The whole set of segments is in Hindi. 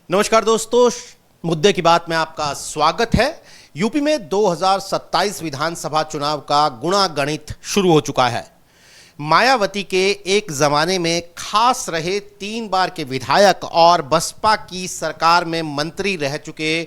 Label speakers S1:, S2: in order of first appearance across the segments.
S1: नमस्कार दोस्तों, मुद्दे की बात में आपका स्वागत है। यूपी में 2027 विधानसभा चुनाव का गुणागणित शुरू हो चुका है। मायावती के एक जमाने में खास रहे 3 बार के विधायक और बसपा की सरकार में मंत्री रह चुके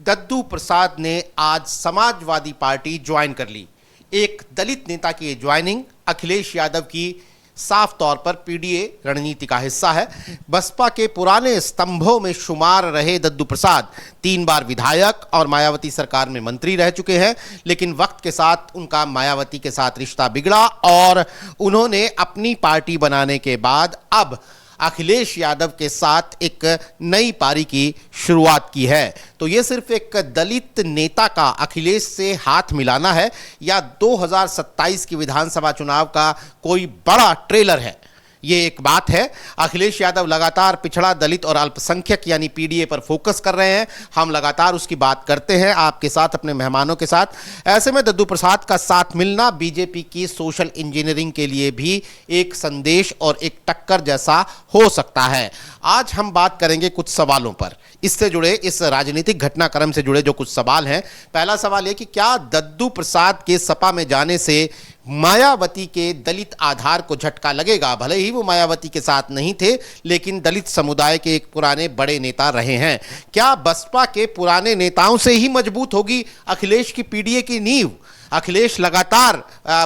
S1: दद्दू प्रसाद ने आज समाजवादी पार्टी ज्वाइन कर ली। एक दलित नेता की ज्वाइनिंग अखिलेश यादव की साफ तौर पर पीडीए रणनीति का हिस्सा है। बसपा के पुराने स्तंभों में शुमार रहे दद्दू प्रसाद 3 बार विधायक और मायावती सरकार में मंत्री रह चुके हैं, लेकिन वक्त के साथ उनका मायावती के साथ रिश्ता बिगड़ा और उन्होंने अपनी पार्टी बनाने के बाद अब अखिलेश यादव के साथ एक नई पारी की शुरुआत की है। तो ये सिर्फ एक दलित नेता का अखिलेश से हाथ मिलाना है या 2027 की विधानसभा चुनाव का कोई बड़ा ट्रेलर है, ये एक बात है। अखिलेश यादव लगातार पिछड़ा, दलित और अल्पसंख्यक यानी पीडीए पर फोकस कर रहे हैं। हम लगातार उसकी बात करते हैं आपके साथ, अपने मेहमानों के साथ। ऐसे में दद्दू प्रसाद का साथ मिलना बीजेपी की सोशल इंजीनियरिंग के लिए भी एक संदेश और एक टक्कर जैसा हो सकता है। आज हम बात करेंगे कुछ सवालों पर, इससे जुड़े, इस राजनीतिक घटनाक्रम से जुड़े जो कुछ सवाल हैं। पहला सवाल है कि क्या दद्दू प्रसाद के सपा में जाने से मायावती के दलित आधार को झटका लगेगा? भले ही वो मायावती के साथ नहीं थे, लेकिन दलित समुदाय के एक पुराने बड़े नेता रहे हैं। क्या बसपा के पुराने नेताओं से ही मजबूत होगी अखिलेश की पीडीए की नींव? अखिलेश लगातार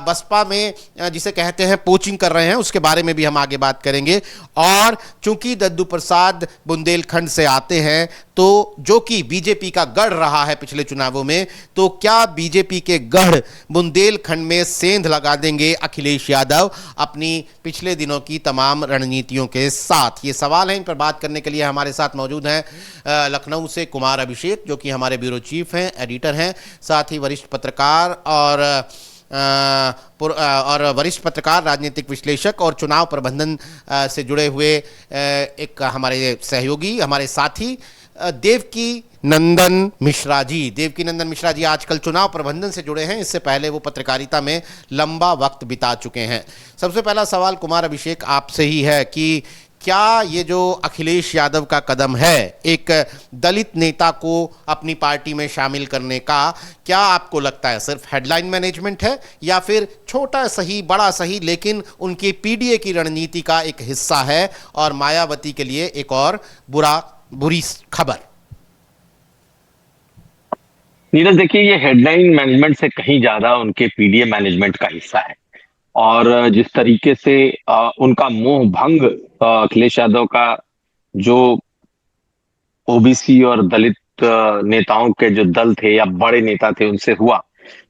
S1: बसपा में जिसे कहते हैं पोचिंग कर रहे हैं, उसके बारे में भी हम आगे बात करेंगे। और चूंकि दद्दू प्रसाद बुंदेलखंड से आते हैं, तो जो कि बीजेपी का गढ़ रहा है पिछले चुनावों में, तो क्या बीजेपी के गढ़ बुंदेलखंड में सेंध लगा देंगे अखिलेश यादव अपनी पिछले दिनों की तमाम रणनीतियों के साथ? ये सवाल है। इन पर बात करने के लिए हमारे साथ मौजूद हैं लखनऊ से कुमार अभिषेक, जो कि हमारे ब्यूरो चीफ हैं, एडिटर हैं, साथ ही वरिष्ठ पत्रकार और वरिष्ठ पत्रकार, राजनीतिक विश्लेषक और चुनाव प्रबंधन से जुड़े हुए एक हमारे सहयोगी, हमारे साथी देवकी नंदन मिश्रा जी। देवकी नंदन मिश्रा जी आजकल चुनाव प्रबंधन से जुड़े हैं, इससे पहले वो पत्रकारिता में लंबा वक्त बिता चुके हैं। सबसे पहला सवाल कुमार अभिषेक आपसे ही है कि क्या ये जो अखिलेश यादव का कदम है, एक दलित नेता को अपनी पार्टी में शामिल करने का, क्या आपको लगता है सिर्फ हेडलाइन मैनेजमेंट है या फिर छोटा सही बड़ा सही लेकिन उनकी पीडीए की रणनीति का एक हिस्सा है और मायावती के लिए एक और बुरी खबर?
S2: नीरज, देखिए, ये हेडलाइन मैनेजमेंट से कहीं ज्यादा उनके पीडीए मैनेजमेंट का हिस्सा है। और जिस तरीके से उनका मोह भंग अखिलेश यादव का जो ओबीसी और दलित नेताओं के जो दल थे या बड़े नेता थे उनसे हुआ,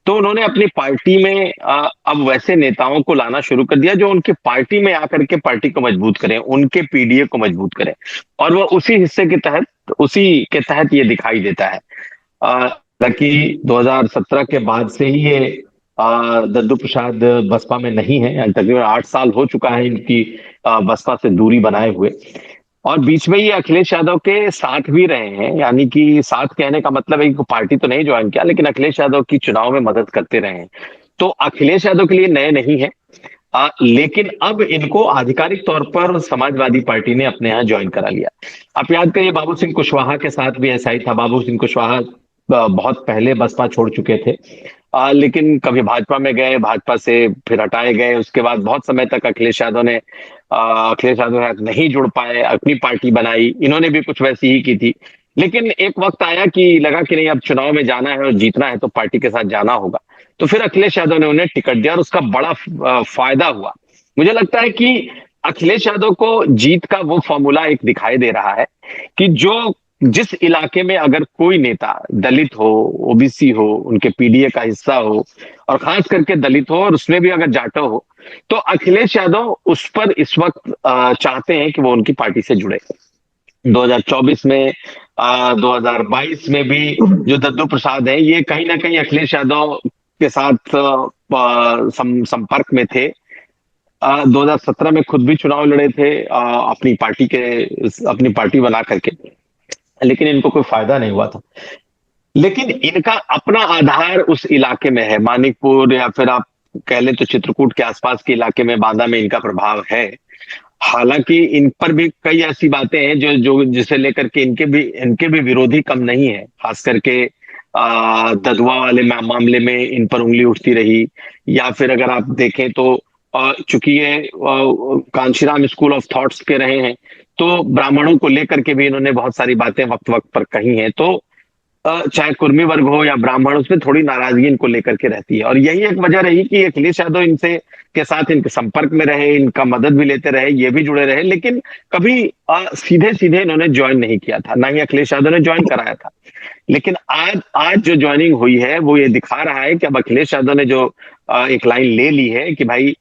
S2: तो उन्होंने अपनी पार्टी में अब वैसे नेताओं को लाना शुरू कर दिया जो उनके पार्टी में आकर के पार्टी को मजबूत करें, उनके पीडीए को मजबूत करें। और वो उसी हिस्से के तहत, उसी के तहत ये दिखाई देता है। ताकि 2017 के बाद से ही ये दद्दू प्रसाद बसपा में नहीं है। तकरीबन 8 साल हो चुका है इनकी बसपा से दूरी बनाए हुए, और बीच में ये अखिलेश यादव के साथ भी रहे हैं। यानी कि साथ कहने का मतलब है कि पार्टी तो नहीं ज्वाइन किया, लेकिन अखिलेश यादव की चुनाव में मदद करते रहे हैं। तो अखिलेश यादव के लिए नए नहीं है, लेकिन अब इनको आधिकारिक तौर पर समाजवादी पार्टी ने अपने यहाँ ज्वाइन करा लिया। आप याद करिए, बाबू सिंह कुशवाहा के साथ भी ऐसा ही था। बाबू सिंह कुशवाहा बहुत पहले बसपा छोड़ चुके थे, लेकिन कभी भाजपा में गए, भाजपा से फिर हटाए गए। उसके बाद बहुत समय तक अखिलेश यादव नहीं जुड़ पाए, अपनी पार्टी बनाई। इन्होंने भी कुछ वैसी ही की थी, लेकिन एक वक्त आया कि लगा कि नहीं, अब चुनाव में जाना है और जीतना है तो पार्टी के साथ जाना होगा। तो फिर अखिलेश यादव ने उन्हें टिकट दिया और उसका बड़ा फायदा हुआ। मुझे लगता है कि अखिलेश यादव को जीत का वो फॉर्मूला एक दिखाई दे रहा है कि जिस इलाके में अगर कोई नेता दलित हो, ओबीसी हो, उनके पीडीए का हिस्सा हो, और खास करके दलित हो और उसमें भी अगर जाटो हो, तो अखिलेश यादव उस पर इस वक्त चाहते हैं कि वो उनकी पार्टी से जुड़े। 2024 में 2022 में भी जो दद्दू प्रसाद है, ये कहीं ना कहीं अखिलेश यादव के साथ संपर्क में थे। 2017 में खुद भी चुनाव लड़े थे अपनी पार्टी बना करके, लेकिन इनको कोई फायदा नहीं हुआ था। लेकिन इनका अपना आधार उस इलाके में है, मानिकपुर या फिर आप कह लें तो चित्रकूट के आसपास के इलाके में, बांदा में इनका प्रभाव है। हालांकि इन पर भी कई ऐसी बातें हैं जो जो जिसे लेकर के इनके भी विरोधी कम नहीं है, खास करके ददुआ वाले मामले में इन पर उंगली उठती रही। या फिर अगर आप देखें तो चूंकि ये कांशीराम स्कूल ऑफ थॉट्स के रहे हैं, तो ब्राह्मणों को लेकर के भी इन्होंने बहुत सारी बातें वक्त वक्त पर कही हैं। तो चाहे कुर्मी वर्ग हो या ब्राह्मण, उसमें थोड़ी नाराजगी इनको लेकर के रहती है, और यही एक वजह रही कि अखिलेश यादव इनसे के साथ इनके संपर्क में रहे, इनका मदद भी लेते रहे, ये भी जुड़े रहे, लेकिन कभी सीधे सीधे इन्होंने ज्वाइन नहीं किया था, ना ही अखिलेश यादव ने ज्वाइन कराया था। लेकिन आज आज जो ज्वाइनिंग हुई है वो ये दिखा रहा है कि अब अखिलेश यादव ने जो एक लाइन ले ली है कि भाई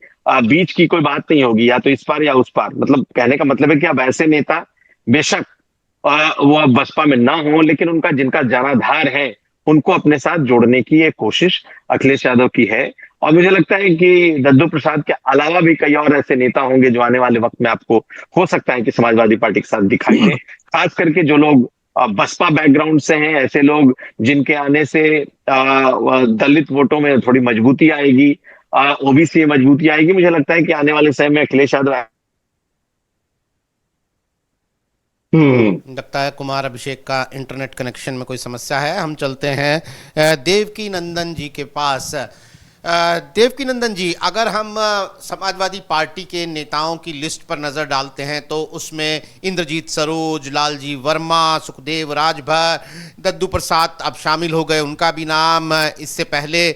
S2: बीच की कोई बात नहीं होगी, या तो इस पार या उस पार। मतलब कहने का मतलब है कि अब ऐसे नेता बेशक वो अब बसपा में ना हो, लेकिन उनका जिनका जनाधार है उनको अपने साथ जोड़ने की ये कोशिश अखिलेश यादव की है। और मुझे लगता है कि दद्दू प्रसाद के अलावा भी कई और ऐसे नेता होंगे जो आने वाले वक्त में आपको हो सकता है कि समाजवादी पार्टी के साथ दिखाई दे, खास करके जो लोग बसपा बैकग्राउंड से हैं, ऐसे लोग जिनके आने से दलित वोटों में थोड़ी मजबूती आएगी, ओबीसी में मजबूती आएगी। मुझे लगता है कि आने वाले समय में अखिलेश यादव
S1: लगता है कुमार अभिषेक का इंटरनेट कनेक्शन में कोई समस्या है। हम चलते हैं देवकी नंदन जी के पास। देवकी नंदन जी, अगर हम समाजवादी पार्टी के नेताओं की लिस्ट पर नज़र डालते हैं तो उसमें इंद्रजीत सरोज, लालजी वर्मा, सुखदेव राजभर, दद्दू प्रसाद अब शामिल हो गए, उनका भी नाम, इससे पहले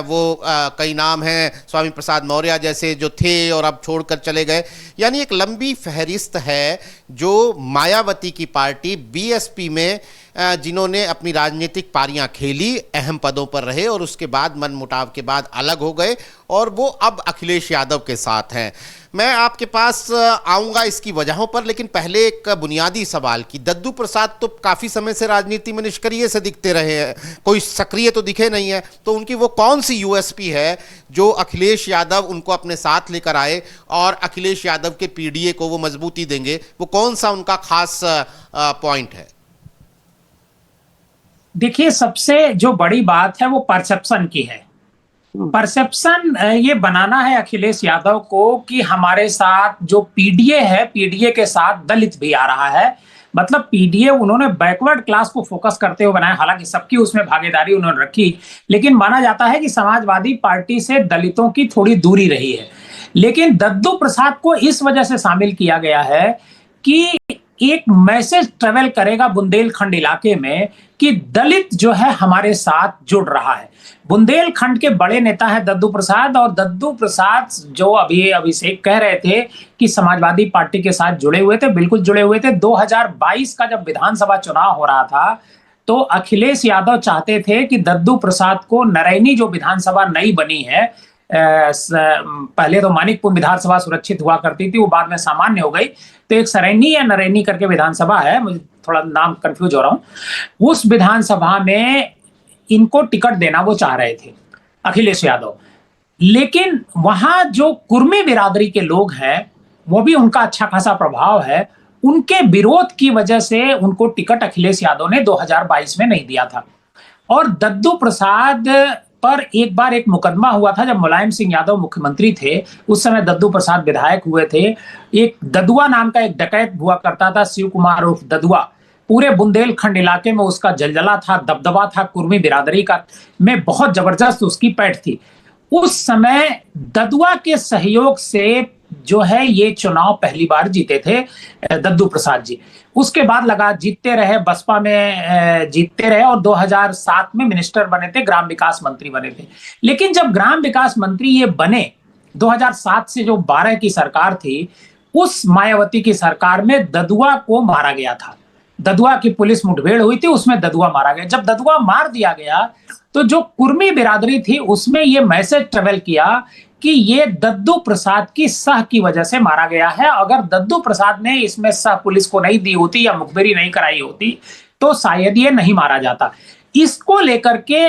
S1: वो कई नाम हैं, स्वामी प्रसाद मौर्य जैसे जो थे और अब छोड़कर चले गए। यानी एक लंबी फहरिस्त है जो मायावती की पार्टी बीएसपी में जिन्होंने अपनी राजनीतिक पारियां खेली, अहम पदों पर रहे और उसके बाद मनमुटाव के बाद अलग हो गए, और वो अब अखिलेश यादव के साथ हैं। मैं आपके पास आऊंगा इसकी वजहों पर, लेकिन पहले एक बुनियादी सवाल की, दद्दू प्रसाद तो काफ़ी समय से राजनीति में निष्क्रिय से दिखते रहे हैं, कोई सक्रिय तो दिखे नहीं है, तो उनकी वो कौन सी यूएसपी है जो अखिलेश यादव उनको अपने साथ लेकर आए और अखिलेश यादव के पीडीए को वो मजबूती देंगे? वो कौन सा उनका खास पॉइंट है?
S3: देखिए, सबसे जो बड़ी बात है वो परसेप्शन की है। परसेप्शन ये बनाना है अखिलेश यादव को कि हमारे साथ जो पीडीए है, पीडीए के साथ दलित भी आ रहा है। मतलब पीडीए उन्होंने बैकवर्ड क्लास को फोकस करते हुए बनाया, हालांकि सबकी उसमें भागीदारी उन्होंने रखी, लेकिन माना जाता है कि समाजवादी पार्टी से दलितों की थोड़ी दूरी रही है। लेकिन दद्दू प्रसाद को इस वजह से शामिल किया गया है कि एक मैसेज ट्रेवल करेगा बुंदेलखंड इलाके में कि दलित जो है हमारे साथ जुड़ रहा है। बुंदेलखंड के बड़े नेता है दद्दू प्रसाद, और दद्दू प्रसाद जो अभी अभिषेक कह रहे थे कि समाजवादी पार्टी के साथ जुड़े हुए थे, बिल्कुल जुड़े हुए थे। 2022 का जब विधानसभा चुनाव हो रहा था तो अखिलेश यादव चाहते थे कि दद्दू प्रसाद को नरैनी जो विधानसभा नई बनी है, पहले तो मानिकपुर विधानसभा सुरक्षित हुआ करती थी, वो बाद में सामान्य हो गई, तो एक सरैनी या नरैनी करके विधानसभा है, मुझे थोड़ा नाम कंफ्यूज हो रहा हूं, उस विधानसभा में इनको टिकट देना वो चाह रहे थे अखिलेश यादव। लेकिन वहां जो कुर्मी बिरादरी के लोग हैं, वो भी उनका अच्छा खासा प्रभाव है, उनके विरोध की वजह से उनको टिकट अखिलेश यादव ने 2022 में नहीं दिया था। और दद्दू प्रसाद पर एक बार एक मुकदमा हुआ था जब मुलायम सिंह यादव मुख्यमंत्री थे, उस समय दद्दू प्रसाद विधायक हुए थे। एक ददुआ नाम का एक डकैत हुआ करता था, शिव कुमार उर्फ ददुआ, पूरे बुंदेलखंड इलाके में उसका जलजला था, दबदबा था, कुर्मी बिरादरी का में बहुत जबरदस्त उसकी पैठ थी। उस समय ददुआ के सहयोग से जो है ये चुनाव पहली बार जीते थे दद्दू प्रसाद जी। उसके बाद लगा जीतते रहे, बसपा में जीतते रहे, और 2007 में मिनिस्टर बने थे, ग्राम विकास मंत्री बने थे। लेकिन जब ग्राम विकास मंत्री ये बने, 2007 से जो 12 की सरकार थी, उस मायावती की सरकार में ददुआ को मारा गया था। ददुआ की पुलिस मुठभेड़ हुई थी, उसमें ददुआ मारा गया। जब ददुआ मार दिया गया तो जो कुर्मी बिरादरी थी उसमें ये मैसेज ट्रेवल किया कि ये दद्दू प्रसाद की सह की वजह से मारा गया है। अगर दद्दू प्रसाद ने इसमें सह पुलिस को नहीं दी होती या मुखबिरी नहीं कराई होती तो शायद ये नहीं मारा जाता। इसको लेकर के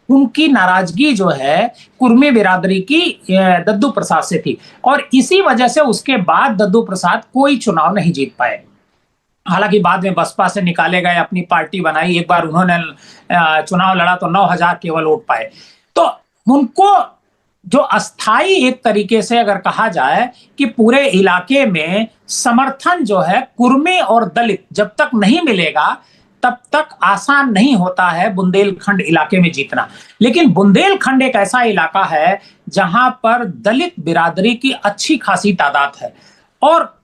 S3: उनकी नाराजगी जो है कुर्मी बिरादरी की दद्दू प्रसाद से थी, और इसी वजह से उसके बाद दद्दू प्रसाद कोई चुनाव नहीं जीत पाए। हालांकि बाद में बसपा से निकाले गए, अपनी पार्टी बनाई, एक बार उन्होंने चुनाव लड़ा तो 9,000 केवल वोट पाए। तो उनको जो अस्थाई एक तरीके से अगर कहा जाए कि पूरे इलाके में समर्थन जो है कुर्मी और दलित जब तक नहीं मिलेगा तब तक आसान नहीं होता है बुंदेलखंड इलाके में जीतना। लेकिन बुंदेलखंड एक ऐसा इलाका है जहां पर दलित बिरादरी की अच्छी खासी तादाद है और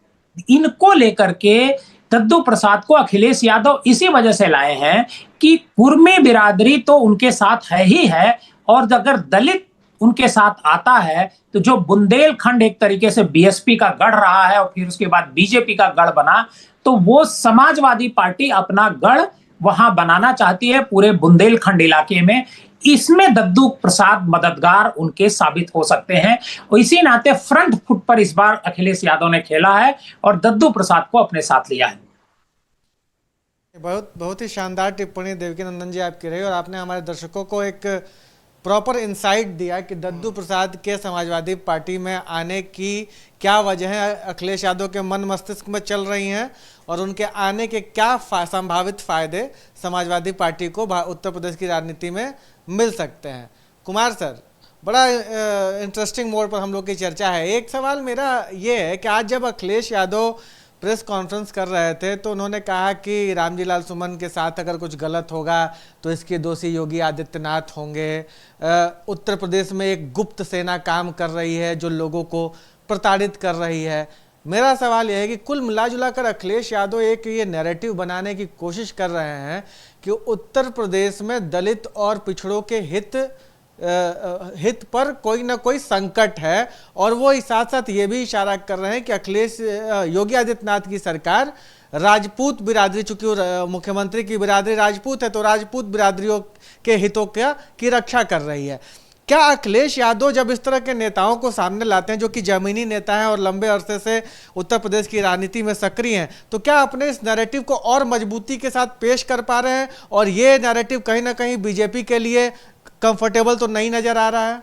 S3: इनको लेकर के दद्दू प्रसाद को अखिलेश यादव इसी वजह से लाए हैं कि कुर्मी बिरादरी तो उनके साथ है ही है और अगर दलित उनके साथ आता है तो जो बुंदेलखंड एक तरीके से बीएसपी का गढ़ रहा है और फिर उसके बाद बीजेपी का गढ़ बना, तो वो समाजवादी पार्टी अपना गढ़ वहां बनाना चाहती है पूरे बुंदेलखंड इलाके में। इसमें दद्दू प्रसाद मददगार उनके साबित हो सकते हैं और इसी नाते फ्रंट फुट पर इस बार अखिलेश यादव ने खेला है और दद्दू प्रसाद को अपने साथ लिया है।
S4: बहुत बहुत ही शानदार टिप्पणी देवकीनंदन जी आपकी रही और आपने हमारे दर्शकों को एक प्रॉपर इंसाइट दिया कि दद्दू प्रसाद के समाजवादी पार्टी में आने की क्या वजहें अखिलेश यादव के मन मस्तिष्क में चल रही हैं और उनके आने के क्या संभावित फायदे समाजवादी पार्टी को उत्तर प्रदेश की राजनीति में मिल सकते हैं। कुमार सर, बड़ा इंटरेस्टिंग मोड पर हम लोग की चर्चा है। एक सवाल मेरा ये है कि आज जब अखिलेश यादव प्रेस कॉन्फ्रेंस कर रहे थे तो उन्होंने कहा कि रामजी लाल सुमन के साथ अगर कुछ गलत होगा तो इसके दोषी योगी आदित्यनाथ होंगे। उत्तर प्रदेश में एक गुप्त सेना काम कर रही है जो लोगों को प्रताड़ित कर रही है। मेरा सवाल यह है कि कुल मिला जुला कर अखिलेश यादव एक ये नैरेटिव बनाने की कोशिश कर रहे हैं कि उत्तर प्रदेश में दलित और पिछड़ों के हित पर कोई ना कोई संकट है और वो इस साथ साथ ये भी इशारा कर रहे हैं कि अखिलेश योगी आदित्यनाथ की सरकार राजपूत बिरादरी, चूंकि मुख्यमंत्री की बिरादरी राजपूत है तो राजपूत बिरादरियों के हितों की रक्षा कर रही है। क्या अखिलेश यादव जब इस तरह के नेताओं को सामने लाते हैं जो कि जमीनी नेता हैं और लंबे अरसे से उत्तर प्रदेश की राजनीति में सक्रिय हैं, तो क्या अपने इस नैरेटिव को और मजबूती के साथ पेश कर पा रहे हैं और ये नैरेटिव कहीं ना कहीं बीजेपी के लिए कंफर्टेबल तो नहीं नजर आ रहा है?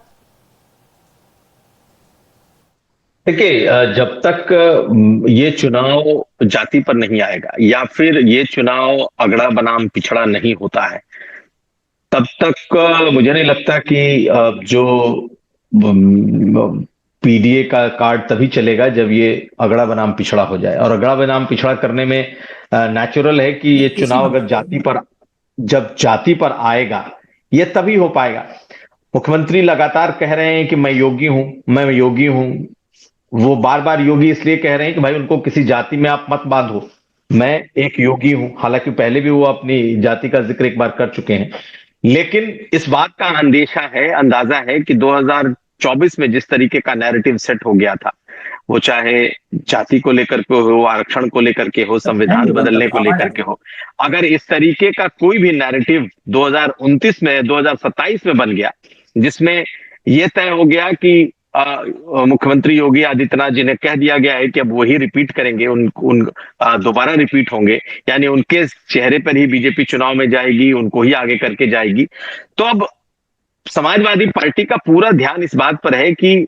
S2: देखिए, जब तक ये चुनाव जाति पर नहीं आएगा या फिर ये चुनाव अगड़ा बनाम पिछड़ा नहीं होता है तब तक मुझे नहीं लगता कि जो पीडीए का कार्ड तभी चलेगा जब ये अगड़ा बनाम पिछड़ा हो जाए। और अगड़ा बनाम पिछड़ा करने में नेचुरल है कि ये चुनाव अगर जाति पर आएगा ये तभी हो पाएगा। मुख्यमंत्री लगातार कह रहे हैं कि मैं योगी हूं। वो बार बार योगी इसलिए कह रहे हैं कि भाई उनको किसी जाति में आप मत बांधो, मैं एक योगी हूं। हालांकि पहले भी वो अपनी जाति का जिक्र एक बार कर चुके हैं, लेकिन इस बात का अंदाजा है कि 2024 में जिस तरीके का नैरेटिव सेट हो गया था, वो चाहे जाति को लेकर के हो, आरक्षण को लेकर के हो, संविधान बदलने को लेकर के हो, अगर इस तरीके का कोई भी नैरेटिव 2027 में बन गया जिसमें यह तय हो गया कि मुख्यमंत्री योगी आदित्यनाथ जी ने कह दिया गया है कि अब वही रिपीट करेंगे, दोबारा रिपीट होंगे, यानी उनके चेहरे पर ही बीजेपी चुनाव में जाएगी, उनको ही आगे करके जाएगी, तो अब समाजवादी पार्टी का पूरा ध्यान इस बात पर है कि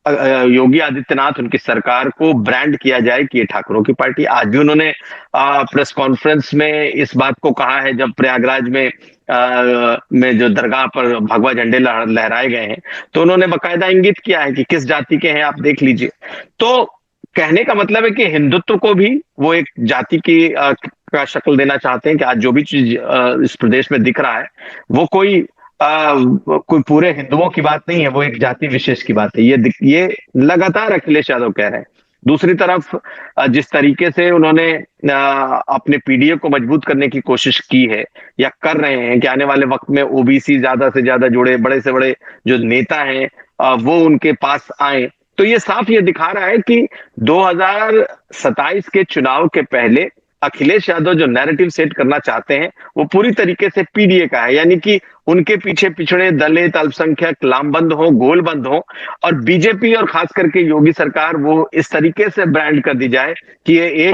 S2: योगी आदित्यनाथ उनकी सरकार को ब्रांड किया जाए कि ये ठाकुरों की पार्टी। आज भी उन्होंने प्रेस कॉन्फ्रेंस में इस बात को कहा है, जब प्रयागराज में जो दरगाह पर भगवा झंडे लहराए गए हैं तो उन्होंने बकायदा इंगित किया है कि किस जाति के हैं, आप देख लीजिए। तो कहने का मतलब है कि हिंदुत्व को भी वो एक जाति की का शक्ल देना चाहते हैं कि आज जो भी चीज इस प्रदेश में दिख रहा है वो कोई पूरे हिंदुओं की बात नहीं है, वो एक जाति विशेष की बात है। ये लगातार अखिलेश यादव कह रहे हैं। दूसरी तरफ जिस तरीके से उन्होंने अपने पीडीए को मजबूत करने की कोशिश की है या कर रहे हैं कि आने वाले वक्त में ओबीसी ज्यादा से ज्यादा जुड़े, बड़े से बड़े जो नेता हैं वो उनके पास आए, तो ये साफ ये दिखा रहा है कि 2027 के चुनाव के पहले अखिलेश यादव जो नैरेटिव सेट करना चाहते हैं वो पूरी तरीके से पीडीए का है, यानी कि उनके पीछे पिछड़े, दलित, अल्पसंख्यक लामबंद हो, गोलबंद हो, और बीजेपी और खास करके योगी सरकार वो इस तरीके से ब्रांड कर दी जाए कि ये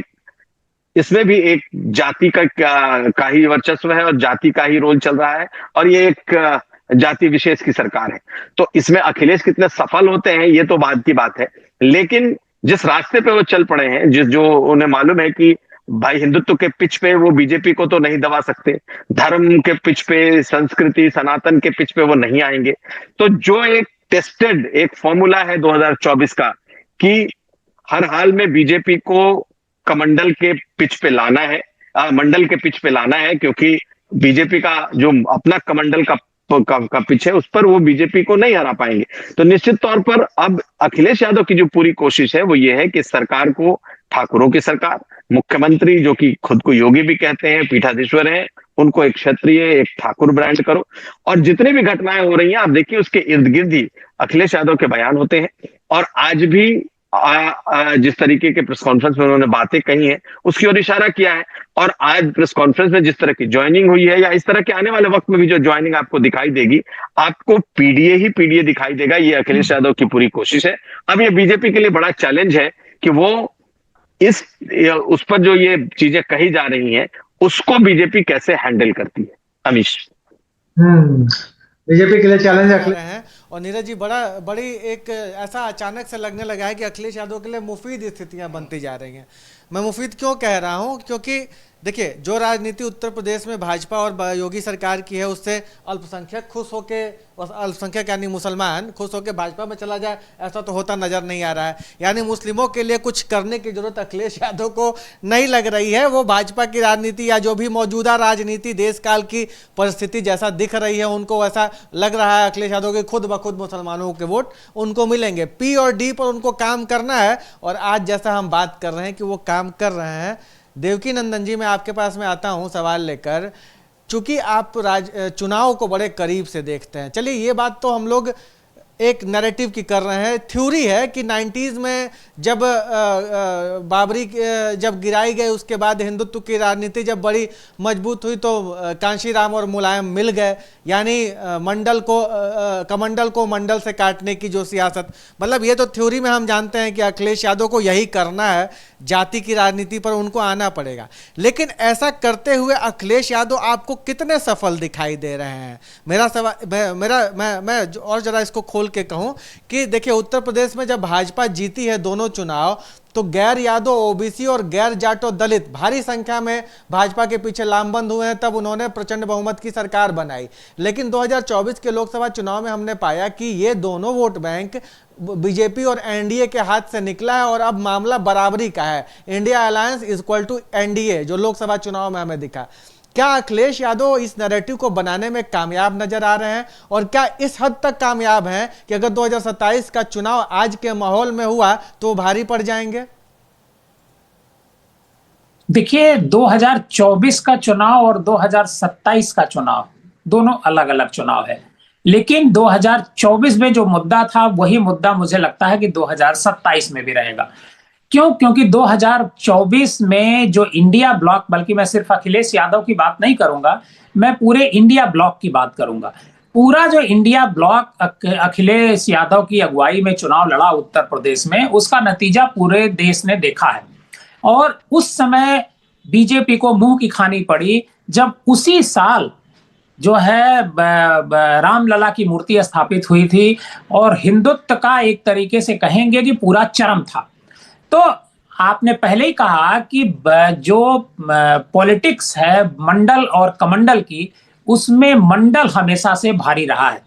S2: इसमें भी एक जाति का ही वर्चस्व है और जाति का ही रोल चल रहा है और ये एक जाति विशेष की सरकार है। तो इसमें अखिलेश कितने सफल होते हैं ये तो बाद की बात है, लेकिन जिस रास्ते पे वो चल पड़े हैं, जो उन्हें मालूम है कि भाई हिंदुत्व के पिच पे वो बीजेपी को तो नहीं दबा सकते, धर्म के पिच पे, संस्कृति, सनातन के पिच पे वो नहीं आएंगे, तो जो एक टेस्टेड एक फॉर्मूला है 2024 का कि हर हाल में बीजेपी को कमंडल के पिच पे लाना है, मंडल के पिच पे लाना है, क्योंकि बीजेपी का जो अपना कमंडल का पिच है उस पर वो बीजेपी को नहीं हरा पाएंगे। तो निश्चित तौर पर अब अखिलेश यादव की जो पूरी कोशिश है वो ये है कि सरकार को, ठाकुरों की सरकार, मुख्यमंत्री जो कि खुद को योगी भी कहते हैं, पीठाधीश्वर हैं, उनको एक क्षत्रिय, एक ठाकुर ब्रांड करो। और जितनी भी घटनाएं हो रही हैं आप देखिए उसके इर्द गिर्द ही अखिलेश यादव के बयान होते हैं। और आज भी जिस तरीके के प्रेस कॉन्फ्रेंस में उन्होंने बातें कही हैं उसकी ओर इशारा किया है। और आज प्रेस कॉन्फ्रेंस में जिस तरह की ज्वाइनिंग हुई है, या इस तरह के आने वाले वक्त में भी जो ज्वाइनिंग आपको दिखाई देगी, आपको पीडीए ही पीडीए दिखाई देगा। ये अखिलेश यादव की पूरी कोशिश है। अब ये बीजेपी के लिए बड़ा चैलेंज है कि वो उस पर जो ये चीजें कही जा रही हैं उसको बीजेपी कैसे हैंडल करती है। अमीश,
S4: बीजेपी के लिए चैलेंज रख रहे हैं। और नीरज जी, बड़ी एक ऐसा अचानक से लगने लगा है कि अखिलेश यादव के लिए मुफीद स्थितियां बनती जा रही हैं। मैं मुफीद क्यों कह रहा हूं, क्योंकि देखिए जो राजनीति उत्तर प्रदेश में भाजपा और योगी सरकार की है उससे अल्पसंख्यक खुश होके, अल्पसंख्यक यानी मुसलमान खुश होके भाजपा में चला जाए, ऐसा तो होता नजर नहीं आ रहा है। यानी मुस्लिमों के लिए कुछ करने की जरूरत अखिलेश यादव को नहीं लग रही है। वो भाजपा की राजनीति या जो भी मौजूदा राजनीति देश काल की परिस्थिति जैसा दिख रही है उनको वैसा लग रहा है अखिलेश यादव के खुद ब खुद मुसलमानों के वोट उनको मिलेंगे। पी और डी पर उनको काम करना है। और आज जैसा हम बात कर रहे हैं कि वो काम कर रहे हैं। देवकी नंदन जी, मैं आपके पास में आता हूं सवाल लेकर, चूंकि आप चुनाव को बड़े करीब से देखते हैं। चलिए ये बात तो हम लोग एक नैरेटिव की कर रहे हैं। थ्योरी है कि 90s में जब बाबरी जब गिराई गई उसके बाद हिंदुत्व की राजनीति जब बड़ी मजबूत हुई तो कांशीराम और मुलायम मिल गए, यानी कमंडल को मंडल से काटने की जो सियासत, मतलब ये तो थ्योरी में हम जानते हैं कि अखिलेश यादव को यही करना है, जाति की राजनीति पर उनको आना पड़ेगा। लेकिन ऐसा करते हुए अखिलेश यादव आपको कितने सफल दिखाई दे रहे हैं? मेरा सवाल, मैं और जरा इसको खोल के कहूं कि देखिए उत्तर प्रदेश में जब भाजपा जीती है दोनों चुनाव, तो गैर यादव ओबीसी और गैर जाटो दलित भारी संख्या में भाजपा के पीछे लामबंद हुए हैं, तब उन्होंने प्रचंड बहुमत की सरकार बनाई। लेकिन 2024 के लोकसभा चुनाव में हमने पाया कि ये दोनों वोट बैंक बीजेपी और एनडीए के हाथ से निकला है और अब मामला बराबरी का है। India alliance equal to NDA जो लोकसभा चुनाव में हमें दिखा। क्या अखिलेश यादव इस नैरेटिव को बनाने में कामयाब नजर आ रहे हैं? और क्या इस हद तक कामयाब हैं कि अगर 2027 का चुनाव आज के माहौल में हुआ तो भारी पड़ जाएंगे?
S3: देखिए 2024 का चुनाव और 2027 का चुनाव दोनों अलग अलग चुनाव है। लेकिन 2024 में जो मुद्दा था वही मुद्दा मुझे लगता है कि 2027 में भी रहेगा। क्यों? क्योंकि 2024 में जो इंडिया ब्लॉक, बल्कि मैं सिर्फ अखिलेश यादव की बात नहीं करूंगा, मैं पूरे इंडिया ब्लॉक की बात करूंगा। पूरा जो इंडिया ब्लॉक अखिलेश यादव की अगुवाई में चुनाव लड़ा उत्तर प्रदेश में, उसका नतीजा पूरे देश ने देखा है। और उस समय बीजेपी को मुंह की खानी पड़ी जब उसी साल जो है रामलला की मूर्ति स्थापित हुई थी और हिंदुत्व का एक तरीके से कहेंगे कि पूरा चरम था। तो आपने पहले ही कहा कि जो पॉलिटिक्स है मंडल और कमंडल की, उसमें मंडल हमेशा से भारी रहा है।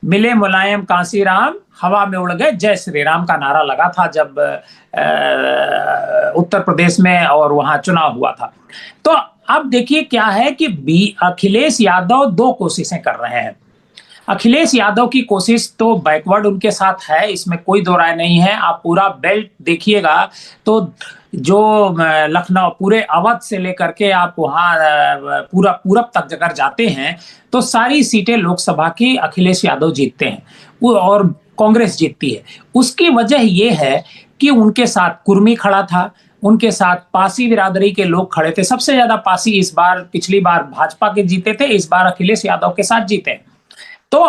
S3: मिले मुलायम कांशीराम, हवा में उड़ गए जय श्री राम का नारा लगा था जब उत्तर प्रदेश में और वहां चुनाव हुआ था। तो अब देखिए क्या है कि अखिलेश यादव दो कोशिशें कर रहे हैं। अखिलेश यादव की कोशिश तो बैकवर्ड उनके साथ है, इसमें कोई दो राय नहीं है। आप पूरा बेल्ट देखिएगा तो जो लखनऊ पूरे अवध से लेकर के आप वहां पूरा पूरब तक अगर जाते हैं तो सारी सीटें लोकसभा की अखिलेश यादव जीतते हैं और कांग्रेस जीतती है। उसकी वजह यह है कि उनके साथ कुर्मी खड़ा था, उनके साथ पासी बिरादरी के लोग खड़े थे। सबसे ज्यादा पासी इस बार, पिछली बार भाजपा के जीते थे, इस बार अखिलेश यादव के साथ जीते। तो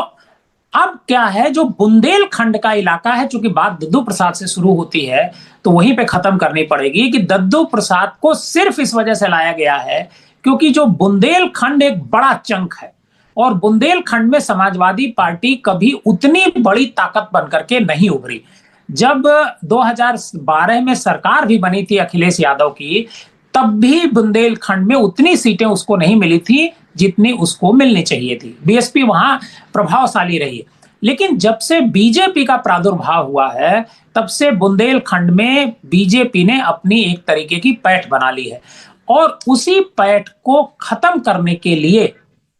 S3: अब क्या है, जो बुंदेलखंड का इलाका है, चूंकि बात दद्दू प्रसाद से शुरू होती है तो वहीं पे खत्म करनी पड़ेगी कि दद्दू प्रसाद को सिर्फ इस वजह से लाया गया है क्योंकि जो बुंदेलखंड एक बड़ा चंक है और बुंदेलखंड में समाजवादी पार्टी कभी उतनी बड़ी ताकत बनकर के नहीं उभरी। जब 2012 में सरकार भी बनी थी अखिलेश यादव की, तब भी बुंदेलखंड में उतनी सीटें उसको नहीं मिली थी जितनी उसको मिलनी चाहिए थी। बीएसपी वहां प्रभावशाली रही। लेकिन जब से बीजेपी का प्रादुर्भाव हुआ है तब से बुंदेलखंड में बीजेपी ने अपनी एक तरीके की पैठ बना ली है, और उसी पैठ को खत्म करने के लिए,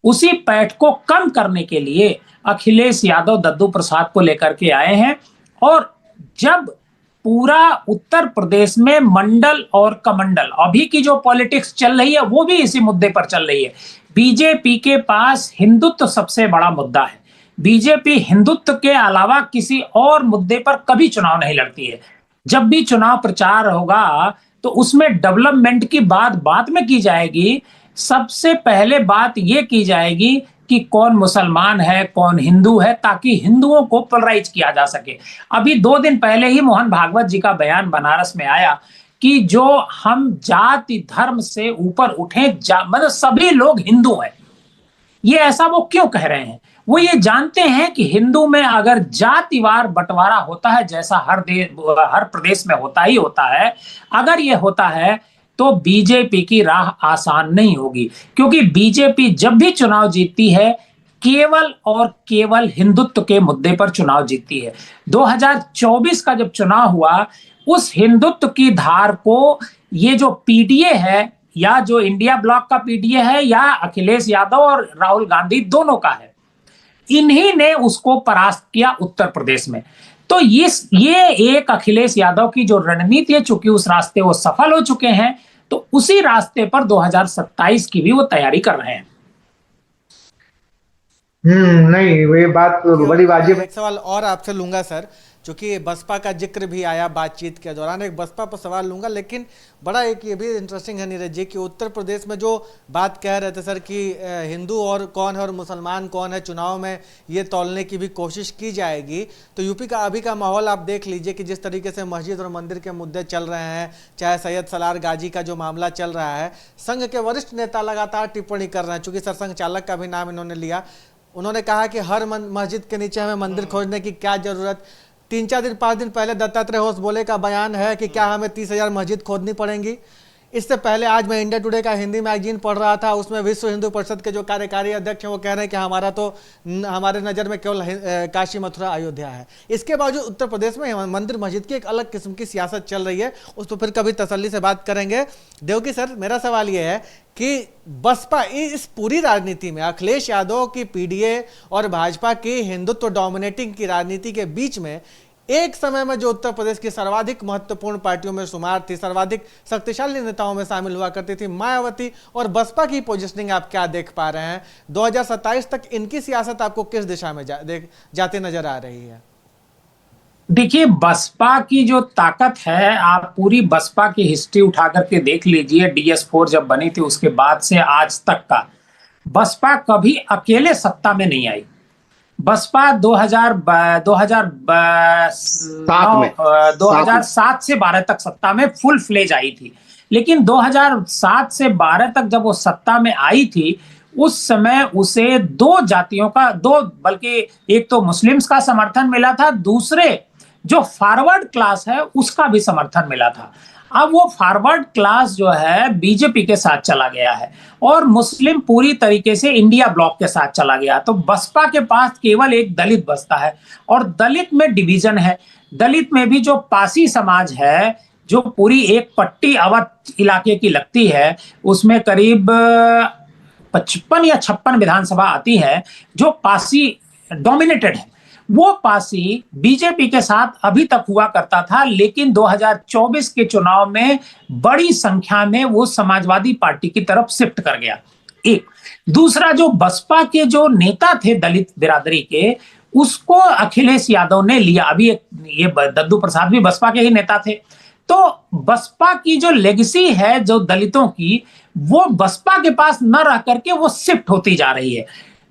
S3: उसी पैठ को कम करने के लिए अखिलेश यादव दद्दू प्रसाद को लेकर के आए हैं। और जब पूरा उत्तर प्रदेश में मंडल और कमंडल, अभी की जो पॉलिटिक्स चल रही है वो भी इसी मुद्दे पर चल रही है। बीजेपी के पास हिंदुत्व सबसे बड़ा मुद्दा है। बीजेपी हिंदुत्व के अलावा किसी और मुद्दे पर कभी चुनाव नहीं लड़ती है। जब भी चुनाव प्रचार होगा तो उसमें डेवलपमेंट की बात बाद में की जाएगी, सबसे पहले बात यह की जाएगी कि कौन मुसलमान है, कौन हिंदू है, ताकि हिंदुओं को पोलराइज किया जा सके। अभी 2 दिन पहले ही मोहन भागवत जी का बयान बनारस में आया कि जो हम जाति धर्म से ऊपर उठे, मतलब सभी लोग हिंदू हैं। ये ऐसा वो क्यों कह रहे हैं? वो ये जानते हैं कि हिंदू में अगर जातिवार बंटवारा होता है, जैसा हर प्रदेश में होता ही होता है, अगर ये होता है तो बीजेपी की राह आसान नहीं होगी, क्योंकि बीजेपी जब भी चुनाव जीतती है केवल और केवल हिंदुत्व के मुद्दे पर चुनाव जीतती है। 2024 का जब चुनाव हुआ, उस हिंदुत्व की धार को ये जो पीडीए है, या जो इंडिया ब्लॉक का पीडीए है, या अखिलेश यादव और राहुल गांधी दोनों का है, इन्हीं ने उसको परास्त किया उत्तर प्रदेश में। तो ये एक अखिलेश यादव की जो रणनीति है, चूंकि उस रास्ते वो सफल हो चुके हैं, तो उसी रास्ते पर 2027 की भी वो तैयारी कर रहे हैं।
S4: नहीं, ये बात बड़ी वाजिब है। एक सवाल और आपसे लूंगा सर, चूंकि बसपा का जिक्र भी आया बातचीत के दौरान, एक बसपा पर सवाल लूंगा, लेकिन बड़ा एक ये भी इंटरेस्टिंग है नीरज जी कि उत्तर प्रदेश में जो बात कह रहे थे सर कि हिंदू और कौन है और मुसलमान कौन है, चुनाव में ये तौलने की भी कोशिश की जाएगी। तो यूपी का अभी का माहौल आप देख लीजिए कि जिस तरीके से मस्जिद और मंदिर के मुद्दे चल रहे हैं, चाहे सैयद सलार गाजी का जो मामला चल रहा है, संघ के वरिष्ठ नेता लगातार टिप्पणी कर रहे हैं। चूंकि सरसंघ चालक का भी नाम इन्होंने लिया, उन्होंने कहा कि हर मस्जिद के नीचे हमें मंदिर खोजने की क्या जरूरत। 3-4 दिन 5 दिन पहले दत्तात्रेय होस बोले का बयान है कि क्या हमें 30,000 मस्जिद खोदनी पड़ेंगी। इससे पहले आज मैं इंडिया टुडे का हिंदी मैगजीन पढ़ रहा था, उसमें विश्व हिंदू परिषद के जो कार्यकारी अध्यक्ष हैं वो कह रहे हैं कि हमारे नज़र में केवल काशी मथुरा अयोध्या है। इसके बावजूद उत्तर प्रदेश में मंदिर मस्जिद की एक अलग किस्म की सियासत चल रही है, उस पर फिर कभी तसल्ली से बात करेंगे। देवकी सर, मेरा सवाल ये है कि बसपा इस पूरी राजनीति में अखिलेश यादव की पीडीए और भाजपा की हिंदुत्व डोमिनेटिंग की राजनीति के बीच में एक समय में जो उत्तर प्रदेश की सर्वाधिक महत्वपूर्ण पार्टियों में शुमार थी, सर्वाधिक शक्तिशाली नेताओं में शामिल हुआ करती थी, मायावती और बसपा की पोजीशनिंग आप क्या देख पा रहे हैं? 2027 तक इनकी सियासत आपको किस दिशा में जाते नजर आ रही है?
S3: देखिए, बसपा की जो ताकत है, आप पूरी बसपा की हिस्ट्री उठा करके देख लीजिए। DS4 जब बनी थी उसके बाद से आज तक का बसपा कभी अकेले सत्ता में नहीं आई। बसपा 2007 से 12 तक सत्ता में फुल फ्लेज आई थी, लेकिन 2007 से 12 तक जब वो सत्ता में आई थी, उस समय उसे बल्कि एक तो मुस्लिम्स का समर्थन मिला था, दूसरे जो फॉरवर्ड क्लास है उसका भी समर्थन मिला था। अब वो फॉरवर्ड क्लास जो है बीजेपी के साथ चला गया है और मुस्लिम पूरी तरीके से इंडिया ब्लॉक के साथ चला गया। तो बसपा के पास केवल एक दलित बचता है और दलित में डिवीजन है। दलित में भी जो पासी समाज है, जो पूरी एक पट्टी अवध इलाके की लगती है, उसमें करीब 55 या 56 विधानसभा आती है जो पासी डोमिनेटेड है। वो पासी बीजेपी के साथ अभी तक हुआ करता था, लेकिन 2024 के चुनाव में बड़ी संख्या में वो समाजवादी पार्टी की तरफ शिफ्ट कर गया। एक दूसरा, जो बसपा के जो नेता थे दलित बिरादरी के, उसको अखिलेश यादव ने लिया। अभी ये दद्दू प्रसाद भी बसपा के ही नेता थे। तो बसपा की जो लेगेसी है जो दलितों की, वो बसपा के पास न रह करके वो शिफ्ट होती जा रही है।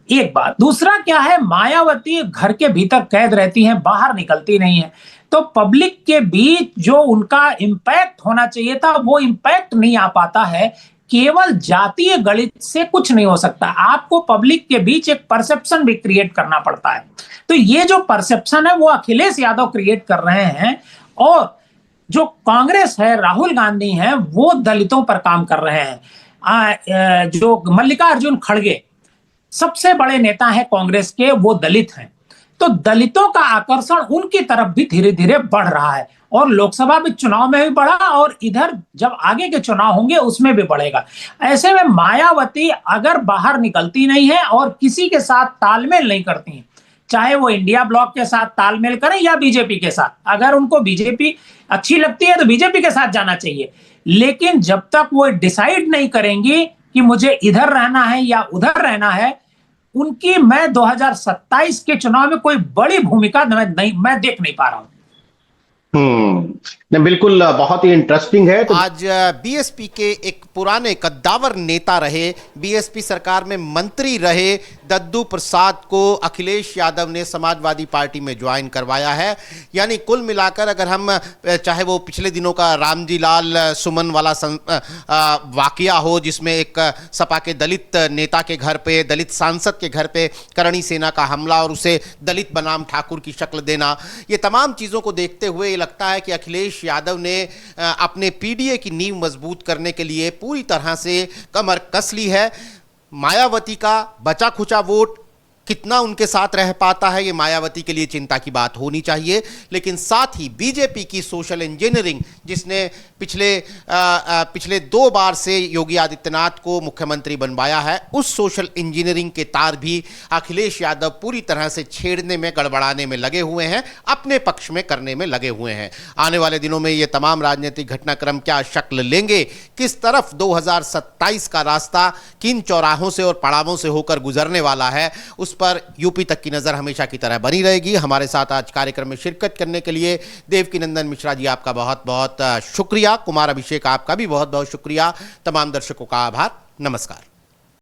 S3: एक बात। दूसरा क्या है, मायावती घर के भीतर कैद रहती हैं, बाहर निकलती नहीं है, तो पब्लिक के बीच जो उनका इंपैक्ट होना चाहिए था वो इंपैक्ट नहीं आ पाता है। केवल जातीय गणित से कुछ नहीं हो सकता, आपको पब्लिक के बीच एक परसेप्शन भी क्रिएट करना पड़ता है। तो ये जो परसेप्शन है वो अखिलेश यादव क्रिएट कर रहे हैं, और जो कांग्रेस है, राहुल गांधी हैं, वो दलितों पर काम कर रहे हैं। जो मल्लिकार्जुन खड़गे सबसे बड़े नेता हैं कांग्रेस के, वो दलित हैं। तो दलितों का आकर्षण उनकी तरफ भी धीरे धीरे बढ़ रहा है, और लोकसभा में चुनाव में भी बढ़ा, और इधर जब आगे के चुनाव होंगे उसमें भी बढ़ेगा। ऐसे में मायावती अगर बाहर निकलती नहीं है और किसी के साथ तालमेल नहीं करती है, चाहे वो इंडिया ब्लॉक के साथ तालमेल करें या बीजेपी के साथ, अगर उनको बीजेपी अच्छी लगती है तो बीजेपी के साथ जाना चाहिए, लेकिन जब तक वो डिसाइड नहीं करेंगी कि मुझे इधर रहना है या उधर रहना है, उनकी मैं 2027 के चुनाव में कोई बड़ी भूमिका मैं देख नहीं पा रहा हूं।
S1: नहीं, बिल्कुल बहुत ही इंटरेस्टिंग है। तो आज बीएसपी के एक पुराने कद्दावर नेता रहे, बीएसपी सरकार में मंत्री रहे दद्दू प्रसाद को अखिलेश यादव ने समाजवादी पार्टी में ज्वाइन करवाया है। यानी कुल मिलाकर अगर हम चाहे वो पिछले दिनों का रामजी लाल सुमन वाला वाकया हो, जिसमें एक सपा के दलित नेता के घर पे, दलित सांसद के घर पे करणी सेना का हमला और उसे दलित बनाम ठाकुर की शक्ल देना, ये तमाम चीज़ों को देखते हुए ये लगता है कि अखिलेश यादव ने अपने पीडीए की नींव मजबूत करने के लिए पूरी तरह से कमर कस ली है। मायावती का बचा खुचा वोट कितना उनके साथ रह पाता है, ये मायावती के लिए चिंता की बात होनी चाहिए। लेकिन साथ ही बीजेपी की सोशल इंजीनियरिंग, जिसने पिछले 2 बार से योगी आदित्यनाथ को मुख्यमंत्री बनवाया है, उस सोशल इंजीनियरिंग के तार भी अखिलेश यादव पूरी तरह से छेड़ने में, गड़बड़ाने में लगे हुए हैं, अपने पक्ष में करने में लगे हुए हैं। आने वाले दिनों में ये तमाम राजनीतिक घटनाक्रम क्या शक्ल लेंगे, किस तरफ 2027 का रास्ता किन चौराहों से और पड़ावों से होकर गुजरने वाला है, उस पर यूपी तक की नजर हमेशा की तरह बनी रहेगी। हमारे साथ आज कार्यक्रम में शिरकत करने के लिए देवकीनंदन मिश्रा जी, आपका बहुत बहुत शुक्रिया। कुमार अभिषेक, आपका भी बहुत बहुत शुक्रिया। तमाम दर्शकों का आभार। नमस्कार।